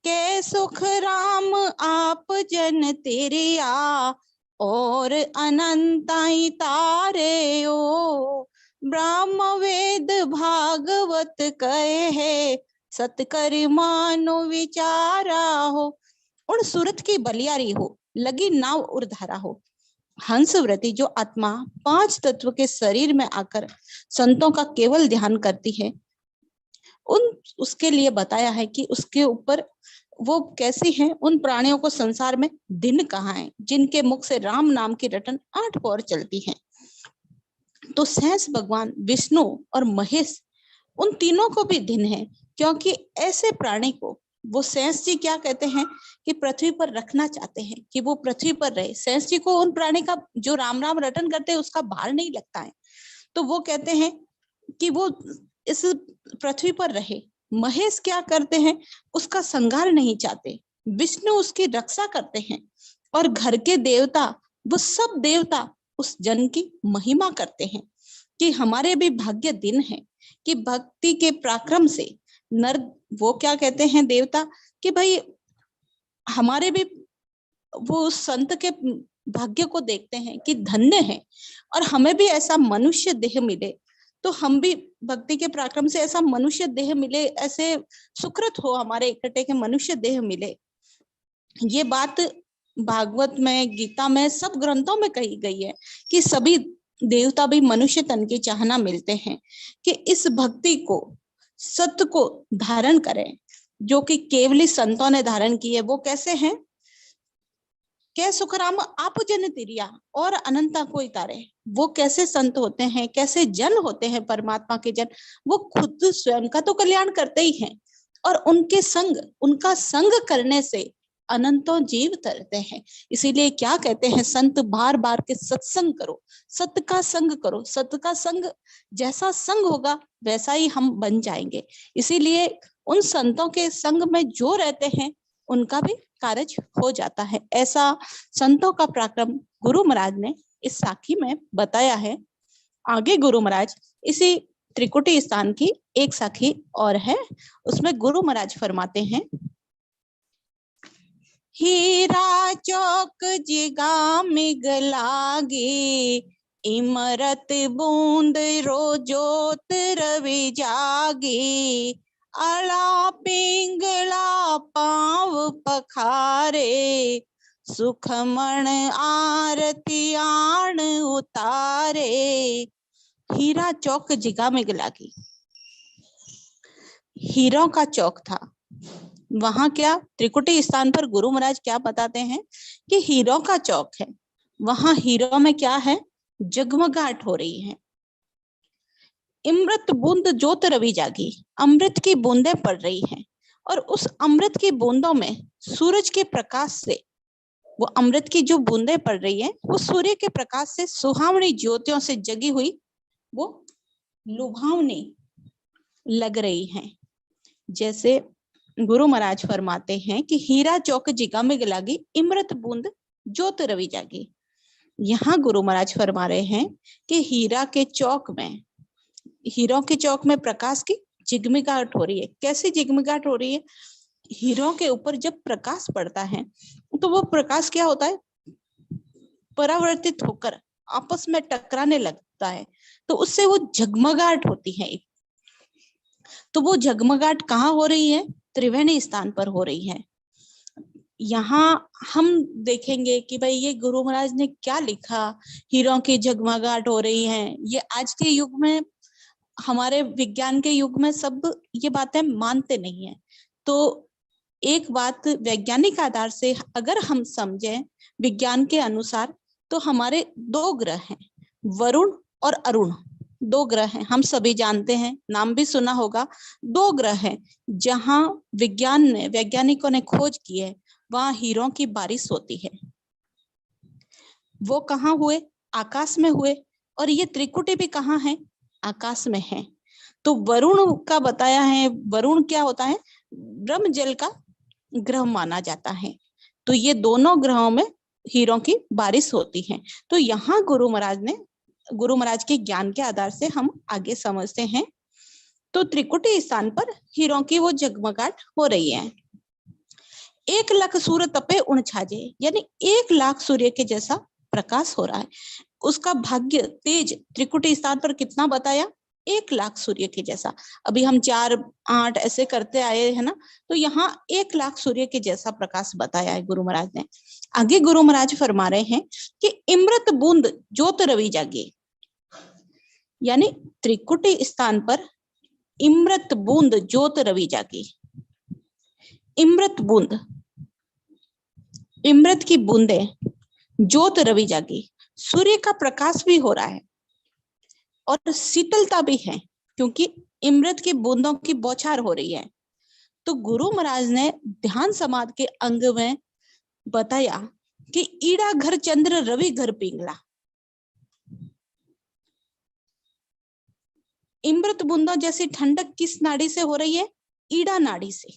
के सुख राम आप जन तेरिया, और अनंताई तारे ओ। ब्रह्म वेद भागवत कहे है, सतकर मानो विचारा हो। उन सूरत की बलियारी हो, लगी नाव उर्धारा हो। हंस व्रती जो आत्मा 5 तत्व के शरीर में आकर संतों का केवल ध्यान करती है, उसके लिए बताया है कि उसके ऊपर वो कैसी है। उन प्राणियों को संसार में दिन कहाँ है, जिनके मुख से राम नाम की रटन 8 पौर चलती है। तो सहस भगवान विष्णु और महेश, उन तीनों को भी दिन है, क्योंकि ऐसे प्राणी को वो सहस जी क्या कहते हैं कि पृथ्वी पर रखना चाहते हैं, कि वो पृथ्वी पर रहे। सहस जी को उन प्राणी का जो राम राम रटन करते हैं उसका भार नहीं लगता है, तो वो कहते हैं कि वो इस पृथ्वी पर रहे। महेश क्या करते हैं, उसका संहार नहीं चाहते। विष्णु उसकी रक्षा करते हैं, और घर के देवता, वो सब देवता उस जन की महिमा करते हैं कि हमारे भी भाग्य दिन है कि भक्ति के पराक्रम से नर, वो क्या कहते हैं देवता कि भाई हमारे भी वो उस संत के भाग्य को देखते हैं कि धन्य है, और हमें भी ऐसा मनुष्य देह मिले, तो हम भी भक्ति के पराक्रम से ऐसा मनुष्य देह मिले, ऐसे सुकृत हो हमारे इकट्ठे के मनुष्य देह मिले। ये बात भागवत में, गीता में, सब ग्रंथों में कही गई है कि सभी देवता भी मनुष्य तन की चाहना मिलते हैं कि इस भक्ति को, सत्य को धारण करें, जो कि केवली संतों ने धारण की है। वो कैसे हैं, कै सुख राम आप जन तिरिया, और अनंता कोई तारे। वो कैसे संत होते हैं, कैसे जन होते हैं परमात्मा के जन, वो खुद स्वयं का तो कल्याण करते ही हैं, और उनके संग, उनका संग करने से अनंतों जीव तरते हैं। इसीलिए क्या कहते हैं संत, बार बार के सत्संग करो, सत्य का संग करो। सत्य का संग, जैसा संग होगा वैसा ही हम बन जाएंगे। इसीलिए उन संतों के संग में जो रहते हैं उनका भी कार्य हो जाता है। ऐसा संतों का पराक्रम गुरु महाराज ने इस साखी में बताया है। आगे गुरु महाराज इसी त्रिकुटी स्थान की एक साखी और है, उसमें गुरु महाराज फरमाते हैं, हीरा चौक जिगा मिगलागे, इमरत बूंद रोजोत रवि जागे। आला पिंगला पाव पखारे, सुखमण आरती आण उतारे। हीरा चौक जिगा मिगलागे, हीरों का चौक था वहां। क्या त्रिकुटी स्थान पर गुरु महाराज क्या बताते हैं कि हीरों का चौक है। वहां हीरों में क्या है, जगमगाहट हो रही है। अमृत बूंद ज्योत रवि जागी, अमृत की बूंदें पड़ रही हैं, और उस अमृत की बूंदों में सूरज के प्रकाश से, वो अमृत की जो बूंदें पड़ रही है वो सूर्य के प्रकाश से सुहावनी ज्योतियों से जगी हुई, वो लुभावनी लग रही हैं। जैसे गुरु महाराज फरमाते हैं कि हीरा चौक जिगा में लागी, इमृत बूंद ज्योत रवि जागी। यहाँ गुरु महाराज फरमा रहे हैं कि हीरा के चौक में, हीरों के चौक में प्रकाश की जिगमिगाहट हो रही है। कैसी जिगमिगाहट हो रही है? हीरों के ऊपर जब प्रकाश पड़ता है तो वो प्रकाश क्या होता है, परावर्तित होकर आपस में टकराने लगता है, तो उससे वो जगमगाहट होती है। तो वो जगमगाहट कहाँ हो रही है? त्रिवेणी स्थान पर हो रही है। यहाँ हम देखेंगे कि भाई ये गुरु महाराज ने क्या लिखा, हीरों की जगमगाहट हो रही है। ये आज के युग में, हमारे विज्ञान के युग में सब ये बातें मानते नहीं है। तो एक बात वैज्ञानिक आधार से अगर हम समझें विज्ञान के अनुसार, तो हमारे दो ग्रह हैं, वरुण और अरुण। दो ग्रह हैं, हम सभी जानते हैं, नाम भी सुना होगा। दो ग्रह हैं जहां वैज्ञानिकों ने खोज की है, वहां हीरों की बारिश होती है। वो कहाँ हुए? आकाश में हुए। और ये त्रिकुटी भी कहाँ है? आकाश में है। तो वरुण का बताया है, वरुण क्या होता है? ब्रह्म जल का ग्रह माना जाता है। तो ये दोनों ग्रहों में हीरों की बारिश होती है। तो यहाँ गुरु महाराज के ज्ञान के आधार से हम आगे समझते हैं। तो त्रिकुटी स्थान पर हीरों की वो जगमगाहट हो रही है। 1,00,000 सूर्य तपे उण छाजे, यानी 1,00,000 सूर्य के जैसा प्रकाश हो रहा है। उसका भाग्य तेज त्रिकुटी स्थान पर कितना बताया? 1,00,000 सूर्य के जैसा। अभी हम 4, 8 ऐसे करते आए हैं ना, तो यहाँ 1,00,000 सूर्य के जैसा प्रकाश बताया है गुरु महाराज ने। आगे गुरु महाराज फरमा रहे हैं कि इमृत बूंद ज्योत रवि जागे, यानी त्रिकुटी स्थान पर इमृत बूंद ज्योत रवि जागी। इमृत बूंद, इमृत की बूंदे, ज्योत रवि जागी। सूर्य का प्रकाश भी हो रहा है और शीतलता भी है, क्योंकि इमृत की बूंदों की बौछार हो रही है। तो गुरु महाराज ने ध्यान समाधि के अंग में बताया कि ईड़ा घर चंद्र रवि घर पिंगला। इमृत बूंदों जैसी ठंडक किस नाड़ी से हो रही है? ईड़ा नाड़ी से।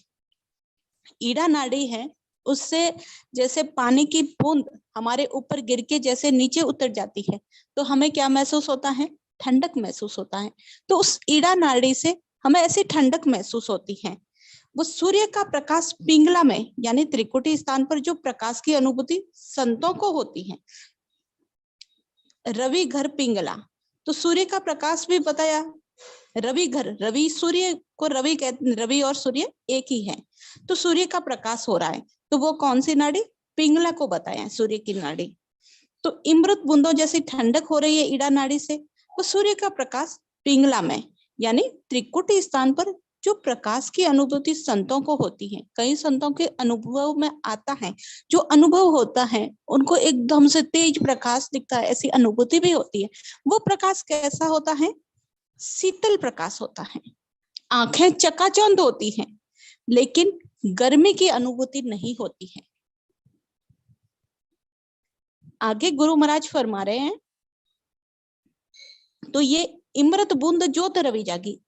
ईड़ा नाड़ी है, उससे जैसे पानी की बूंद हमारे ऊपर गिर के जैसे नीचे उतर जाती है, तो हमें क्या महसूस होता है? ठंडक महसूस होता है। तो उस ईड़ा नाड़ी से हमें ऐसी ठंडक महसूस होती है। वो सूर्य का प्रकाश पिंगला में, यानी त्रिकुटी स्थान पर जो प्रकाश की अनुभूति संतों को होती है, रवि घर पिंगला। तो सूर्य का प्रकाश भी बताया। रवि घर, रवि सूर्य को रवि कहते, रवि और सूर्य एक ही है। तो सूर्य का प्रकाश हो रहा है, तो वो कौन सी नाड़ी? पिंगला को बताया, सूर्य की नाड़ी। तो इमृत बूंदों जैसी ठंडक हो रही है ईड़ा नाड़ी से, वो सूर्य का प्रकाश पिंगला में, यानी त्रिकुटी स्थान पर जो प्रकाश की अनुभूति संतों को होती है। कई संतों के अनुभव में आता है, जो अनुभव होता है उनको एकदम से तेज प्रकाश दिखता है, ऐसी अनुभूति भी होती है। वो प्रकाश कैसा होता है? शीतल प्रकाश होता है। आंखें चकाचौंध होती हैं, लेकिन गर्मी की अनुभूति नहीं होती है। आगे गुरु महाराज फरमा रहे हैं, तो ये इमृत बूंद ज्योत रवि जागी,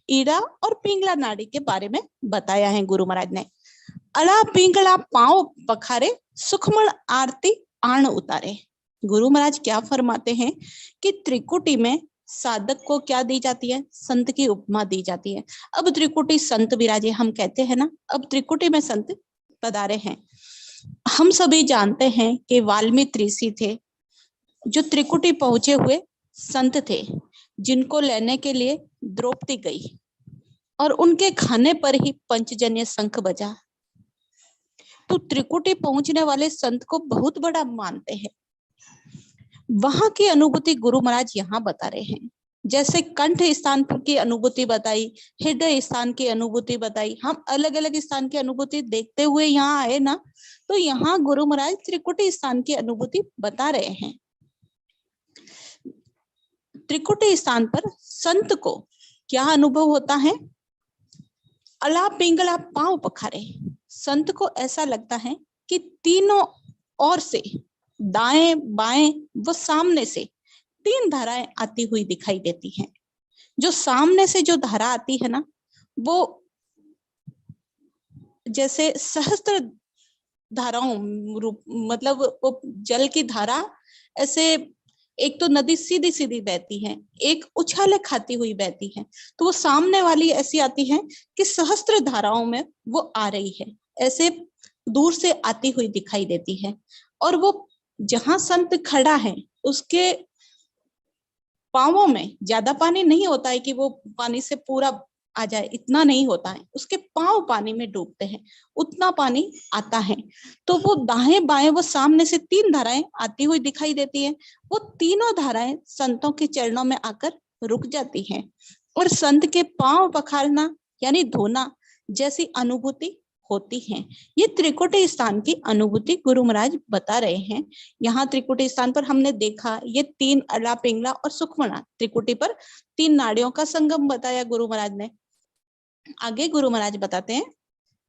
ईड़ा और पिंगला नाड़ी के बारे में बताया है गुरु महाराज ने। अला पिंगला पांव पखारे, सुखमण आरती आण उतारे। गुरु महाराज क्या फरमाते हैं कि त्रिकुटी में साधक को क्या दी जाती है? संत की उपमा दी जाती है। अब त्रिकुटी संत विराजे, हम कहते हैं ना, अब त्रिकुटी में संत पधारे हैं। हम सभी जानते हैं कि वाल्मीकि ऋषि थे, जो त्रिकुटी पहुंचे हुए संत थे, जिनको लेने के लिए द्रौपदी गई और उनके खाने पर ही पंचजन्य शंख बजा। तो त्रिकुटी पहुंचने वाले संत को बहुत बड़ा मानते हैं। वहां की अनुभूति गुरु महाराज यहाँ बता रहे हैं। जैसे कंठ स्थान की अनुभूति बताई, हृदय स्थान की अनुभूति बताई, हम अलग अलग स्थान की अनुभूति देखते हुए यहाँ आए ना, तो यहाँ गुरु महाराज त्रिकुटी स्थान की अनुभूति बता रहे हैं। त्रिकुटी स्थान पर संत को क्या अनुभव होता है? अला पिंगला पांव पखारे। संत को ऐसा लगता है कि तीनों ओर से, दाएं बाएं व सामने से 3 धाराएं आती हुई दिखाई देती हैं। जो सामने से जो धारा आती है ना, वो जैसे सहस्त्र धाराओं रूप, मतलब वो जल की धारा ऐसे, एक तो नदी सीधी सीधी बहती है, एक उछाले खाती हुई बहती है, तो वो सामने वाली ऐसी आती है कि सहस्त्र धाराओं में वो आ रही है, ऐसे दूर से आती हुई दिखाई देती है। और वो जहां संत खड़ा है उसके पांवों में ज्यादा पानी नहीं होता है कि वो पानी से पूरा आ जाए, इतना नहीं होता है, उसके पांव पानी में डूबते हैं, उतना पानी आता है। तो वो दाएं बाएं, वो सामने से 3 धाराएं आती हुई दिखाई देती है, वो तीनों धाराएं संतों के चरणों में आकर रुक जाती हैं और संत के पांव पखारना यानी धोना जैसी अनुभूति होती है। ये त्रिकुटी स्थान की अनुभूति गुरु महाराज बता रहे हैं। यहाँ त्रिकुटी स्थान पर हमने देखा ये 3 अला, पिंगला और सुखमना, त्रिकुटी पर 3 नाड़ियों का संगम बताया गुरु महाराज ने। आगे गुरु महाराज बताते हैं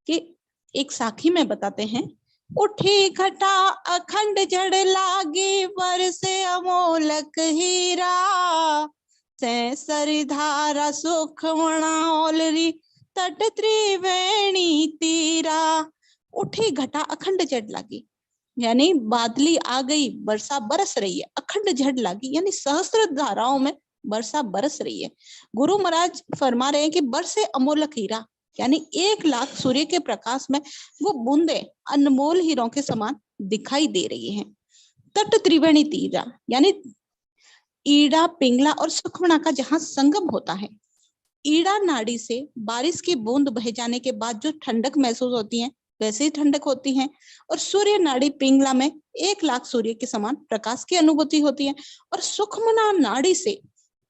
कि एक साखी में बताते हैं, उठी घटा अखंड जड़ लागी बरसे अमोलक हीरा, सरी धारा सुखमना ओलरी तट त्रिवेणी तीरा। उठी घटा अखंड जड़ लागी यानी बादली आ गई, वर्षा बरस रही है, अखंड झड़ लागी यानी सहस्त्र धाराओं में वर्षा बरस रही है। गुरु महाराज फरमा रहे हैं कि बरसे अमोलक हीरा यानी 1 लाख सूर्य के प्रकाश में वो बूंदे अनमोल हीरों के समान दिखाई दे रही हैं। तट त्रिवेणी तीरा यानी ईड़ा, पिंगला और सुखमना का जहां संगम होता है, ईड़ा नाड़ी से बारिश की बूंद बह जाने के बाद जो ठंडक महसूस होती है वैसे ही ठंडक होती है, और सूर्य नाड़ी पिंगला में 1 लाख सूर्य के समान प्रकाश की अनुभूति होती है, और सुखमना नाड़ी से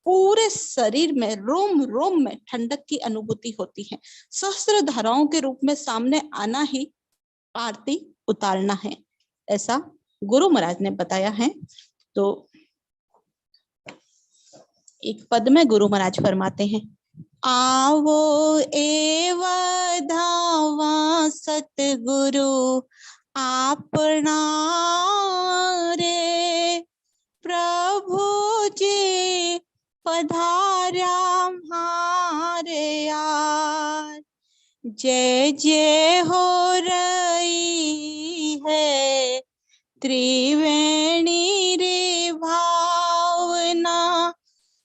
पूरे शरीर में रोम रोम में ठंडक की अनुभूति होती है। सहस्त्र धाराओं के रूप में सामने आना ही आरती उतारना है, ऐसा गुरु महाराज ने बताया है। तो एक पद में गुरु महाराज फरमाते हैं, आवो एव धावा सतगुरु आपना रे, प्रभु जी पधार्या हमारे यार। जय जय हो रही है त्रिवेणी रे भावना,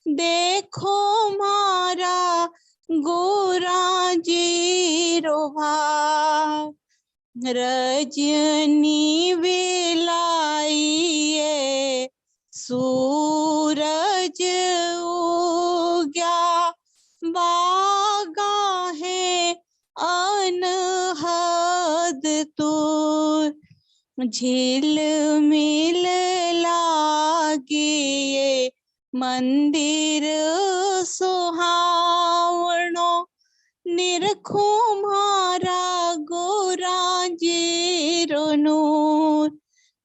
देखो मारा गोरा जी रो भाव। रजनी बिलाइए सूरज उग्या, बागा है अनहद तूर। झील मिल लागिए मंदिर सुहावनो, निरखो मारा गोरा जीरो नूर।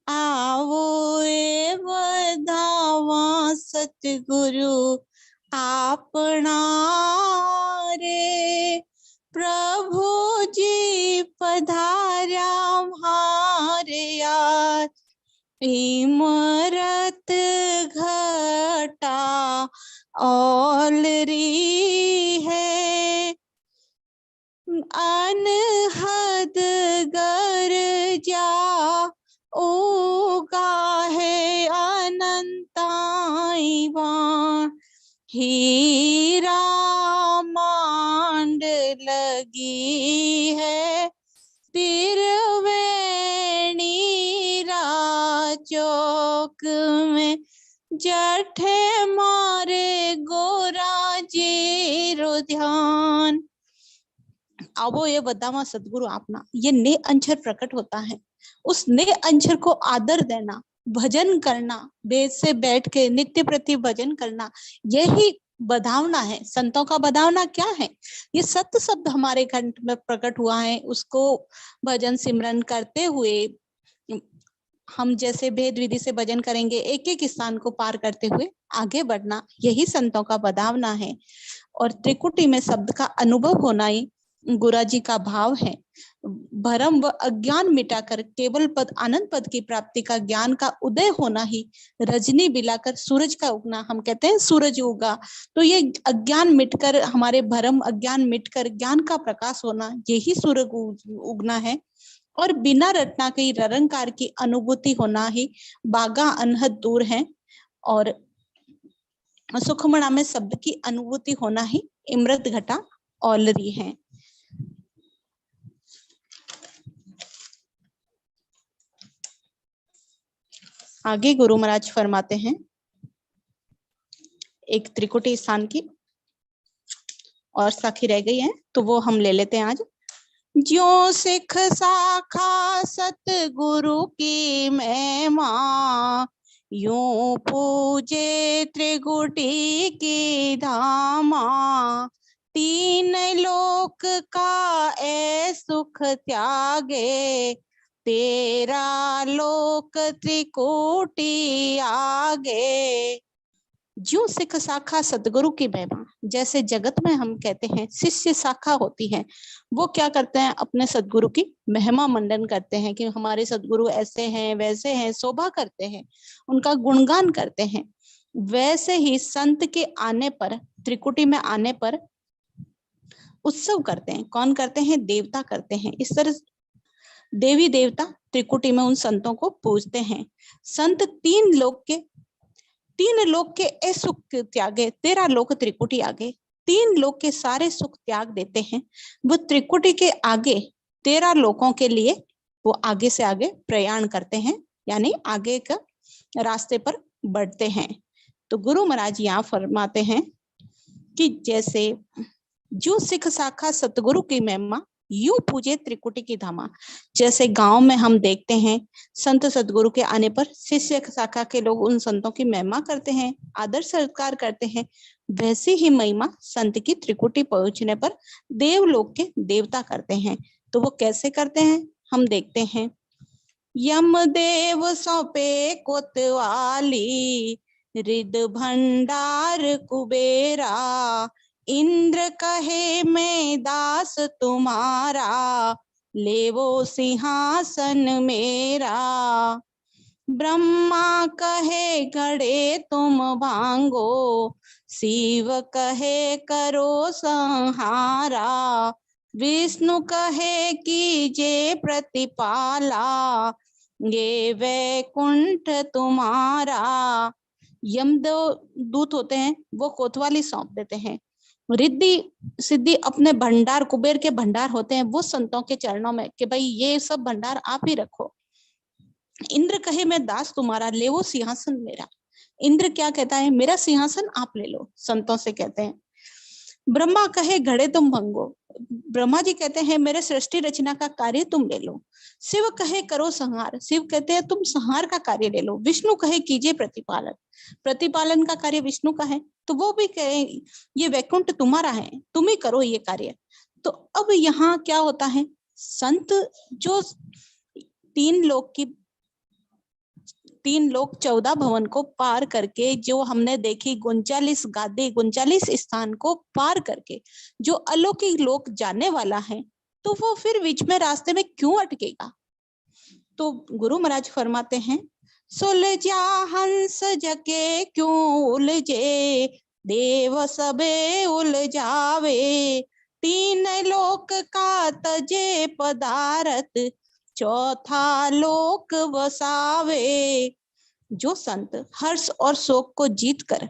आवो ए बधावा सतगुरु आपना रे, प्रभु जी पधार्या हमारे यार। इमरत घटा ओलरी है, अनहद गरजा उगा है अनंताईवा। हीरा मांड लगी है त्रिवेणी चौक में, जठे मारे गोरा जीरो ध्यान। आवो ये बदामा सदगुरु आपना, ये ने अंशर प्रकट होता है, उस ने अंशर को आदर देना, भजन करना, वेद से बैठ के नित्य प्रति भजन करना, यही बधावना है। संतों का बधावना क्या है? ये सत्य शब्द हमारे कंठ में प्रकट हुआ है, उसको भजन सिमरन करते हुए हम जैसे भेद विधि से भजन करेंगे, एक एक स्थान को पार करते हुए आगे बढ़ना, यही संतों का बधावना है। और त्रिकुटी में शब्द का अनुभव होना ही गुरु जी का भाव है। भरम व अज्ञान मिटाकर केवल पद आनंद पद की प्राप्ति का ज्ञान का उदय होना ही रजनी बिलाकर सूरज का उगना, हम कहते हैं सूरज उगा। तो ये अज्ञान मिटकर, हमारे भरम अज्ञान मिटकर ज्ञान का प्रकाश होना, यही सूरज उगना है। और बिना रटना के निरंकार की अनुभूति होना ही बागा अनहद दूर है। और सुखमणा में शब्द की अनुभूति होना ही इमृत घटा औलरी है। आगे गुरु महाराज फरमाते हैं एक त्रिकुटी स्थान की और साखी रह गई है, तो वो हम ले लेते हैं आज। ज्यों सिख साखा सतगुरु की महिमा, यूं पूजे त्रिकुटी की धामा। तीन लोक का ए सुख त्यागे, तेरा लोक त्रिकुटी आगे। ज्यों सिख शाखा सतगुरु की महिमा, जैसे जगत में हम कहते हैं शिष्य शाखा होती है, वो क्या करते हैं, अपने सतगुरु की महिमा मंडन करते हैं कि हमारे सतगुरु ऐसे हैं वैसे हैं, शोभा करते हैं, उनका गुणगान करते हैं। वैसे ही संत के आने पर, त्रिकुटी में आने पर उत्सव करते हैं। कौन करते हैं? देवता करते हैं। इस तरह देवी देवता त्रिकुटी में उन संतों को पूजते हैं। संत तीन लोक के ए सुख त्यागे, तेरा लोक त्रिकुटी आगे। तीन लोक के सारे सुख त्याग देते हैं, वो त्रिकुटी के आगे 13 लोकों के लिए वो आगे से आगे प्रयाण करते हैं, यानी आगे का रास्ते पर बढ़ते हैं। तो गुरु महाराज यहाँ फरमाते हैं कि जैसे जो सिख शाखा सतगुरु की महिमा, यूं पूजे त्रिकुटी की धामा। जैसे गांव में हम देखते हैं संत सतगुरु के आने पर शिष्य शाखा के लोग उन संतों की महिमा करते हैं, आदर सत्कार करते हैं, वैसी ही महिमा संत की त्रिकुटी पहुंचने पर देवलोक के देवता करते हैं। तो वो कैसे करते हैं हम देखते हैं। यम देव सौंपे कोतवाली, रिद भंडार कुबेरा। इंद्र कहे मैं दास तुम्हारा, लेवो सिंहासन मेरा। ब्रह्मा कहे घड़े तुम भांगो, शिव कहे करो संहारा। विष्णु कहे कीजे प्रतिपाला, ये वैकुंठ तुम्हारा। यम दूत होते हैं, वो कोतवाली सौंप देते हैं। रिद्धि सिद्धि अपने भंडार, कुबेर के भंडार होते हैं, वो संतों के चरणों में कि भाई ये सब भंडार आप ही रखो। इंद्र कहे मैं दास तुम्हारा, ले वो सिंहासन मेरा। इंद्र क्या कहता है? मेरा सिंहासन आप ले लो, संतों से कहते हैं। ब्रह्मा कहे घड़े तुम भंगो, ब्रह्मा जी कहते हैं मेरे सृष्टि रचना का कार्य तुम ले लो। शिव कहे करो संहार, शिव कहते हैं तुम संहार का कार्य ले लो। विष्णु कहे कीजिए प्रतिपालन, प्रतिपालन का कार्य विष्णु का है, तो वो भी कहे ये वैकुंठ तुम्हारा है, तुम ही करो ये कार्य। तो अब यहाँ क्या होता है, संत जो तीन लोक 14 भवन को पार करके, जो हमने देखी 39 गादी 39 स्थान को पार करके जो अलौकिक लोक जाने वाला है, तो वो फिर बीच में रास्ते में क्यों अटकेगा? तो गुरु महाराज फरमाते हैं, सुलझा हंस जके क्यों उलझे, देव सबे उलझावे। तीन लोक का तजे पदारथ, चौथा लोक वसावे। जो संत हर्ष और शोक को जीतकर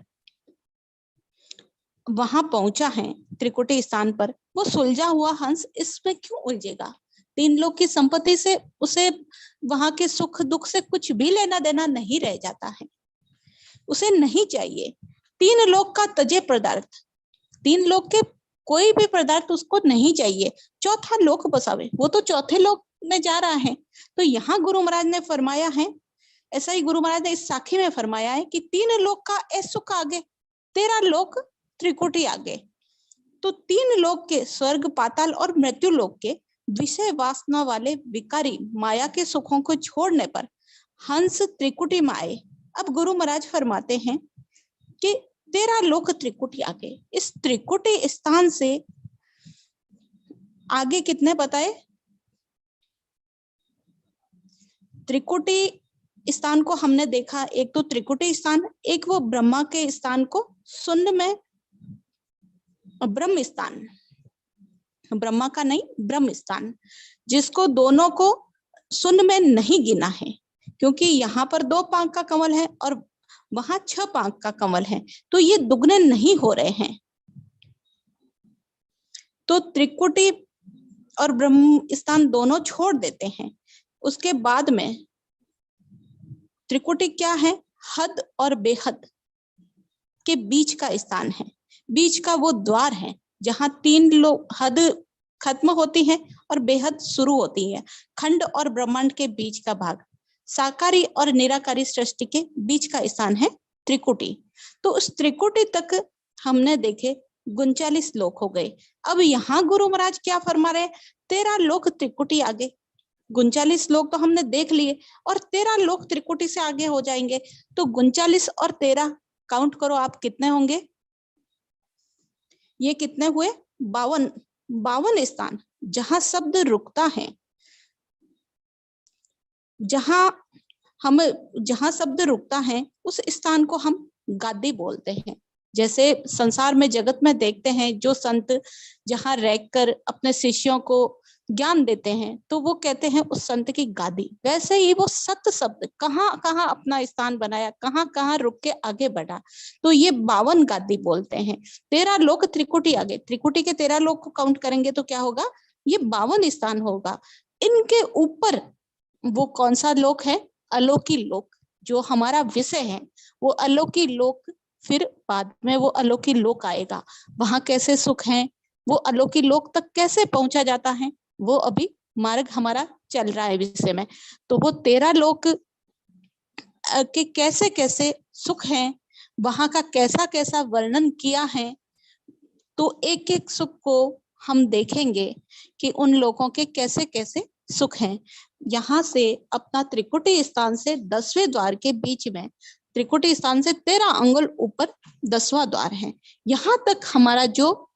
वहां पहुंचा है त्रिकुटी स्थान पर, वो सुलझा हुआ हंस इसमें क्यों उलझेगा? तीन लोक की संपत्ति से उसे वहां के सुख दुख से कुछ भी लेना देना नहीं रह जाता है, उसे नहीं चाहिए। तीन लोक का तजे पदार्थ, तीन लोक के कोई भी पदार्थ उसको नहीं चाहिए। चौथा लोक बसावे, वो तो चौथे लोक में जा रहा है। तो यहाँ गुरु महाराज ने फरमाया है, ऐसा ही गुरु महाराज ने इस साखी में फरमाया है कि तीन लोक का ए सुख आगे, 13 लोक त्रिकुटी आगे। तो तीन लोक के स्वर्ग पाताल और मृत्यु लोक के विषय वासना वाले विकारी माया के सुखों को छोड़ने पर हंस त्रिकुटी में आए। अब गुरु महाराज फरमाते हैं कि 13 लोक त्रिकुटी आगे, इस त्रिकुटी स्थान से आगे कितने बताए? त्रिकुटी स्थान को हमने देखा, एक तो त्रिकुटी स्थान, एक वो ब्रह्मा के स्थान को शून्य में ब्रह्म स्थान, ब्रह्मा का नहीं ब्रह्म स्थान, जिसको दोनों को शून्य में नहीं गिना है, क्योंकि यहाँ पर 2 पांख का कमल है और वहां 6 पांख का कमल है, तो ये दुगने नहीं हो रहे हैं। तो त्रिकुटी और ब्रह्म स्थान दोनों छोड़ देते हैं। उसके बाद में त्रिकुटी क्या है, हद और बेहद के बीच का स्थान है, बीच का वो द्वार है जहां 3 लोग, हद खत्म होती है और बेहद शुरू होती है, खंड और ब्रह्मांड के बीच का भाग, साकारी और निराकारी सृष्टि के बीच का स्थान है त्रिकुटी। तो उस त्रिकुटी तक हमने देखे 39 लोक हो गए। अब यहाँ गुरु महाराज क्या फरमा रहे, 13 लोक त्रिकुटी आगे, 39 लोक तो हमने देख लिए और 13 लोक त्रिकुटी से आगे हो जाएंगे। तो 39 और 13 काउंट करो आप कितने होंगे, ये कितने हुए, 52 स्थान जहां शब्द रुकता है, जहां शब्द रुकता है उस स्थान को हम गादी बोलते हैं। जैसे संसार में जगत में देखते हैं जो संत जहां रहकर अपने शिष्यों को ज्ञान देते हैं तो वो कहते हैं उस संत की गादी, वैसे ही वो सत शब्द कहाँ कहाँ अपना स्थान बनाया, कहाँ कहाँ रुक के आगे बढ़ा, तो ये 52 गादी बोलते हैं। 13 लोक त्रिकुटी आगे, त्रिकुटी के 13 लोक को काउंट करेंगे तो क्या होगा, ये 52 स्थान होगा। इनके ऊपर वो कौन सा लोक है, अलौकिक लोक, जो हमारा विषय है वो अलौकिक लोक, फिर बाद में वो अलौकिक लोक आएगा, वहां कैसे सुख है, वो अलौकिक लोक तक कैसे पहुंचा जाता है, वो अभी मार्ग हमारा चल रहा है विषय में। तो वो 13 लोक के कैसे कैसे सुख हैं, वहां का कैसा कैसा वर्णन किया है, तो एक एक सुख को हम देखेंगे कि उन लोगों के कैसे कैसे सुख हैं। यहाँ से अपना त्रिकुटी स्थान से 10वें द्वार के बीच में, त्रिकुटी स्थान से 13 अंगुल ऊपर 10वां द्वार है। यहाँ तक हमारा जो,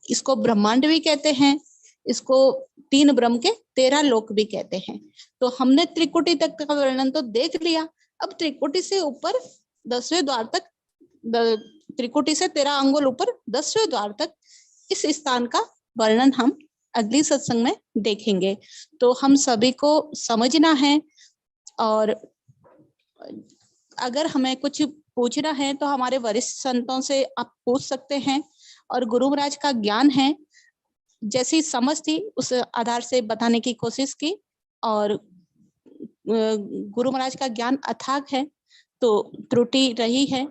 इसको ब्रह्मांड भी कहते हैं, इसको 3 ब्रह्म के 13 लोक भी कहते हैं। तो हमने त्रिकुटी तक का वर्णन तो देख लिया, अब त्रिकुटी से ऊपर 10वें द्वार तक, त्रिकुटी से 13 अंगुल ऊपर 10वें द्वार तक इस स्थान का वर्णन हम अगली सत्संग में देखेंगे। तो हम सभी को समझना है, और अगर हमें कुछ पूछना है तो हमारे वरिष्ठ संतों से आप पूछ सकते हैं, और गुरु महाराज का ज्ञान है, जैसी समझ थी उस आधार से बताने की कोशिश की, और गुरु महाराज का ज्ञान अथाक है, तो त्रुटि रही है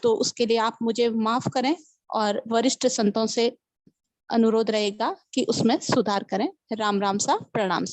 तो उसके लिए आप मुझे माफ करें, और वरिष्ठ संतों से अनुरोध रहेगा कि उसमें सुधार करें। राम राम सा, प्रणाम सा।